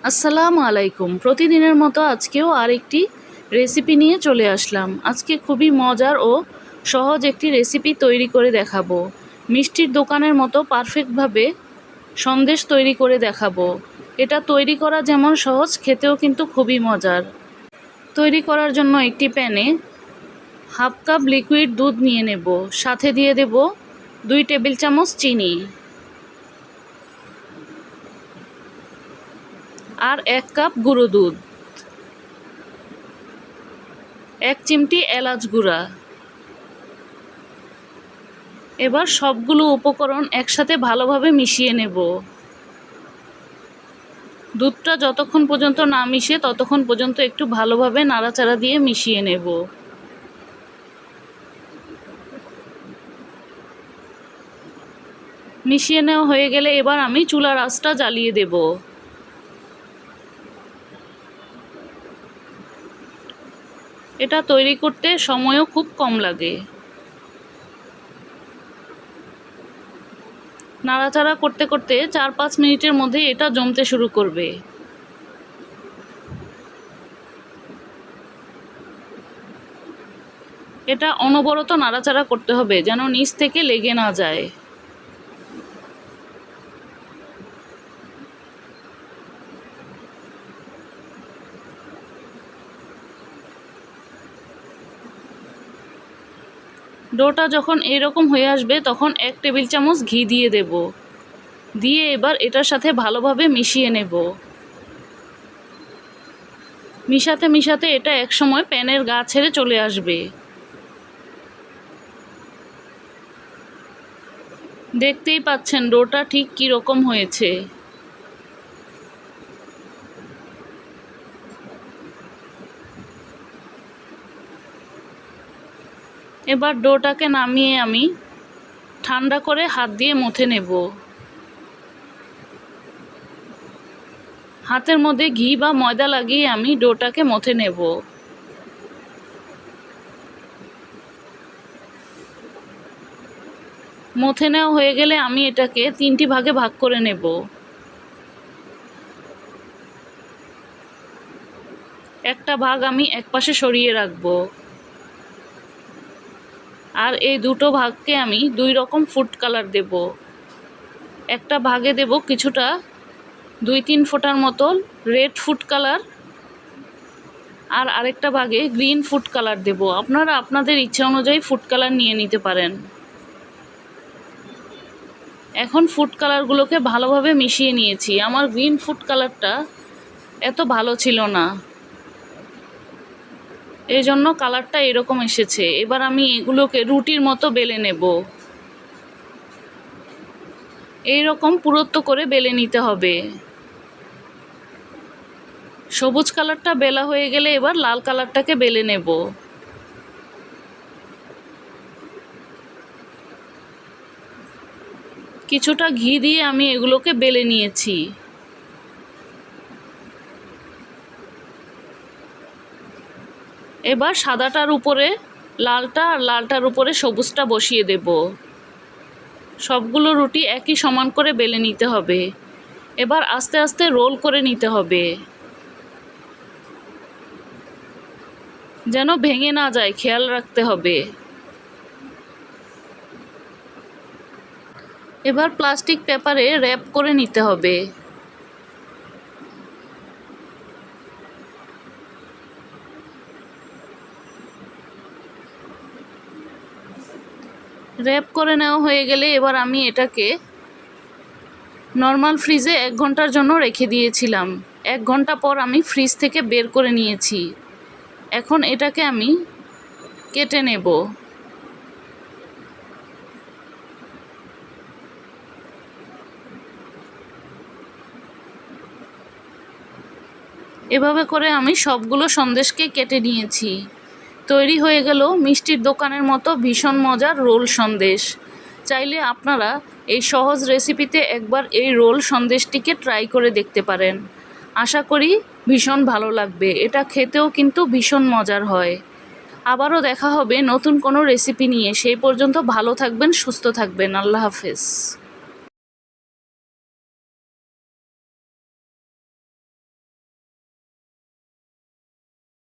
আসসালামু আলাইকুম। প্রতিদিনের মতো আজকেও আরেকটি রেসিপি নিয়ে চলে আসলাম। আজকে খুবই মজার ও সহজ একটি রেসিপি তৈরি করে দেখাবো। মিষ্টির দোকানের মতো পারফেক্টভাবে সন্দেশ তৈরি করে দেখাবো। এটা তৈরি করা যেমন সহজ, খেতেও কিন্তু খুবই মজার। তৈরি করার জন্য একটি প্যানে হাফ কাপ লিকুইড দুধ নিয়ে নেব। সাথে দিয়ে দেব 2 টেবিল চামচ চিনি আর 1 কাপ গুঁড়ো দুধ, 1 চিমটি এলাচ গুঁড়া। এবার সবগুলো উপকরণ একসাথে ভালোভাবে মিশিয়ে নেব। দুধটা যতক্ষণ পর্যন্ত না মিশে ততক্ষণ পর্যন্ত একটু ভালোভাবে নাড়াচাড়া দিয়ে মিশিয়ে নেব। মিশিয়ে নেওয়া হয়ে গেলে এবার আমি চুলার আঁচটা জ্বালিয়ে দেব। এটা তৈরি করতে সময়ও খুব কম লাগে। নাড়াচাড়া করতে করতে 4-5 মিনিটের মধ্যে এটা জমতে শুরু করবে। এটা অনবরত নাড়াচাড়া করতে হবে যেন নিচ থেকে লেগে না যায়। ডোটা যখন এইরকম হয়ে আসবে তখন 1 টেবিল চামচ ঘি দিয়ে দেব। দিয়ে এবার এটার সাথে ভালোভাবে মিশিয়ে নেব। মিশাতে মিশাতে এটা একসময় প্যানের গা ছেড়ে চলে আসবে। দেখতেই পাচ্ছেন ডোটা ঠিক কী রকম হয়েছে। এবার ডোটাকে নামিয়ে আমি ঠান্ডা করে হাত দিয়ে মথে নেব। হাতের মধ্যে ঘি বা ময়দা লাগিয়ে আমি ডোটাকে মথে নেব। মথে নেওয়া হয়ে গেলে আমি এটাকে 3টি ভাগে ভাগ করে নেব। একটা ভাগ আমি একপাশে সরিয়ে রাখব। আর এই দুটো ভাগকে আমি 2 রকম ফুড কালার দেব। একটা ভাগে দেব কিছুটা 2-3 ফোঁটার মতো রেড ফুড কালার, আর আরেকটা ভাগে গ্রিন ফুড কালার দেব। আপনারা আপনাদের ইচ্ছা অনুযায়ী ফুড কালার নিয়ে নিতে পারেন। এখন ফুড কালারগুলোকে ভালোভাবে মিশিয়ে নিয়েছি। আমার গ্রিন ফুড কালারটা এত ভালো ছিল না, এই জন্য কালারটা এরকম এসেছে। এবার আমি এগুলোকে রুটির মতো বেলে নেব। এইরকম পুরুত্ব করে বেলে নিতে হবে। সবুজ কালারটা বেলা হয়ে গেলে এবার লাল কালারটাকে বেলে নেব। কিছুটা ঘি দিয়ে আমি এগুলোকে বেলে নিয়েছি। এবার সাদাটার উপরে লালটা আর লালটার উপরে সবুজটা বসিয়ে দেব। সবগুলো রুটি একই সমান করে বেলে নিতে হবে। এবার আস্তে আস্তে রোল করে নিতে হবে যেন ভেঙে না যায়, খেয়াল রাখতে হবে। এবার প্লাস্টিক পেপারে র্যাপ করে নিতে হবে। র্যাপ করে নেওয়া হয়ে গেলে এবার আমি এটাকে নর্মাল ফ্রিজে 1 ঘন্টার জন্য রেখে দিয়েছিলাম। 1 ঘন্টা পর আমি ফ্রিজ থেকে বের করে নিয়েছি। এখন এটাকে আমি কেটে নেব। এভাবে করে আমি সবগুলো সন্দেশকে কেটে নিয়েছি। তৈরি হয়ে গেল মিষ্টির দোকানের মতো ভীষণ মজার রোল সন্দেশ। চাইলে আপনারা এই সহজ রেসিপিতে একবার এই রোল সন্দেশটিকে ট্রাই করে দেখতে পারেন। আশা করি ভীষণ ভালো লাগবে। এটা খেতেও কিন্তু ভীষণ মজার হয়। আবারও দেখা হবে নতুন কোনো রেসিপি নিয়ে। সেই পর্যন্ত ভালো থাকবেন, সুস্থ থাকবেন। আল্লাহ হাফেজ।